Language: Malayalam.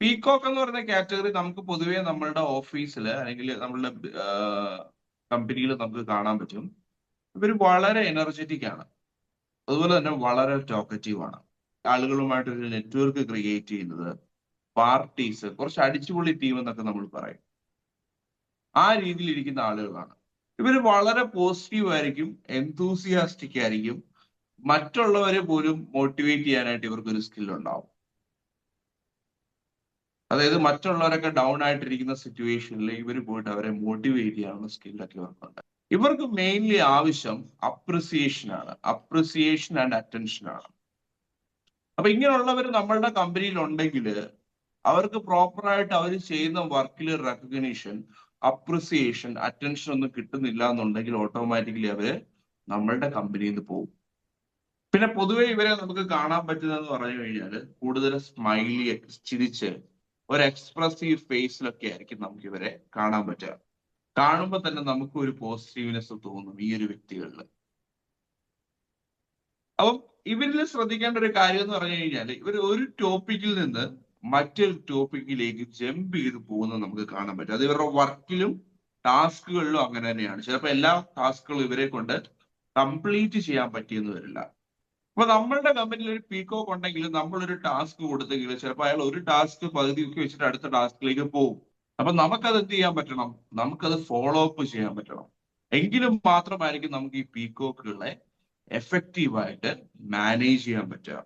പീകോക്ക് എന്ന് പറയുന്ന കാറ്റഗറി നമുക്ക് പൊതുവേ നമ്മളുടെ ഓഫീസിൽ അല്ലെങ്കിൽ നമ്മളുടെ കമ്പനിയിൽ നമുക്ക് കാണാൻ പറ്റും. ഇവർ വളരെ എനർജറ്റിക് ആണ്, അതുപോലെ തന്നെ വളരെ ടോക്കറ്റീവ് ആണ്. ആളുകളുമായിട്ടൊരു നെറ്റ്വർക്ക് ക്രിയേറ്റ് ചെയ്യുന്നത്, പാർട്ടീസ്, കുറച്ച് അടിച്ചുപൊളി ടീം എന്നൊക്കെ നമ്മൾ പറയും, ആ രീതിയിൽ ഇരിക്കുന്ന ആളുകളാണ്. ഇവർ വളരെ പോസിറ്റീവ് ആയിരിക്കും, എന്തൂസിയാസ്റ്റിക് ആയിരിക്കും. മറ്റുള്ളവരെ പോലും മോട്ടിവേറ്റ് ചെയ്യാനായിട്ട് ഇവർക്കൊരു സ്കിൽ ഉണ്ടാവും. അതായത് മറ്റുള്ളവരൊക്കെ ഡൗൺ ആയിട്ടിരിക്കുന്ന സിറ്റുവേഷനിൽ ഇവർ പോയിട്ട് അവരെ മോട്ടിവേറ്റ് ചെയ്യാനുള്ള സ്കില്ലൊക്കെ ഇവർക്കുണ്ട്. ഇവർക്ക് മെയിൻലി ആവശ്യം അപ്രിസിയേഷൻ ആണ്, അപ്രിസിയേഷൻ ആൻഡ് അറ്റൻഷൻ ആണ്. അപ്പൊ ഇങ്ങനെയുള്ളവർ നമ്മളുടെ കമ്പനിയിൽ ഉണ്ടെങ്കിൽ അവർക്ക് പ്രോപ്പറായിട്ട് അവർ ചെയ്യുന്ന വർക്കിൽ റെക്കഗ്നീഷൻ, അപ്രിസിയേഷൻ, അറ്റൻഷൻ ഒന്നും കിട്ടുന്നില്ല എന്നുണ്ടെങ്കിൽ ഓട്ടോമാറ്റിക്കലി അവര് നമ്മളുടെ കമ്പനിയിൽ നിന്ന് പോകും. പിന്നെ പൊതുവെ ഇവരെ നമുക്ക് കാണാൻ പറ്റുന്നതെന്ന് പറഞ്ഞു കഴിഞ്ഞാൽ കൂടുതൽ സ്മൈലി, ചിരിച്ച് ഒരു എക്സ്പ്രസീവ് ഫേസിലൊക്കെ ആയിരിക്കും നമുക്ക് ഇവരെ കാണാൻ പറ്റുക. കാണുമ്പോൾ തന്നെ നമുക്ക് ഒരു പോസിറ്റീവ്നെസ് തോന്നും ഈ ഒരു വ്യക്തികളിൽ. അപ്പം ഇവരിൽ ശ്രദ്ധിക്കേണ്ട ഒരു കാര്യം എന്ന് പറഞ്ഞു കഴിഞ്ഞാൽ ഇവർ ഒരു ടോപ്പിക്കിൽ നിന്ന് മറ്റൊരു ടോപ്പിക്കിലേക്ക് ജമ്പ് ചെയ്ത് പോകുന്നത് നമുക്ക് കാണാൻ പറ്റും. അത് ഇവരുടെ വർക്കിലും ടാസ്കുകളിലും അങ്ങനെ തന്നെയാണ്. ചിലപ്പോൾ എല്ലാ ടാസ്കുകളും ഇവരെ കൊണ്ട് കംപ്ലീറ്റ് ചെയ്യാൻ പറ്റിയെന്ന് വരില്ല. അപ്പൊ നമ്മളുടെ കമ്പനിയിൽ ഒരു പീകോക്ക് ഉണ്ടെങ്കിൽ നമ്മളൊരു ടാസ്ക് കൊടുത്തെങ്കിൽ ചിലപ്പോൾ അയാൾ ഒരു ടാസ്ക് പകുതിയൊക്കെ വെച്ചിട്ട് അടുത്ത ടാസ്കിലേക്ക് പോകും. അപ്പൊ നമുക്കത് എന്ത് ചെയ്യാൻ പറ്റണം? നമുക്കത് ഫോളോ അപ്പ് ചെയ്യാൻ പറ്റണം. എങ്കിലും മാത്രമായിരിക്കും നമുക്ക് ഈ പീകോക്കുകളെ എഫക്റ്റീവായിട്ട് മാനേജ് ചെയ്യാൻ പറ്റുക.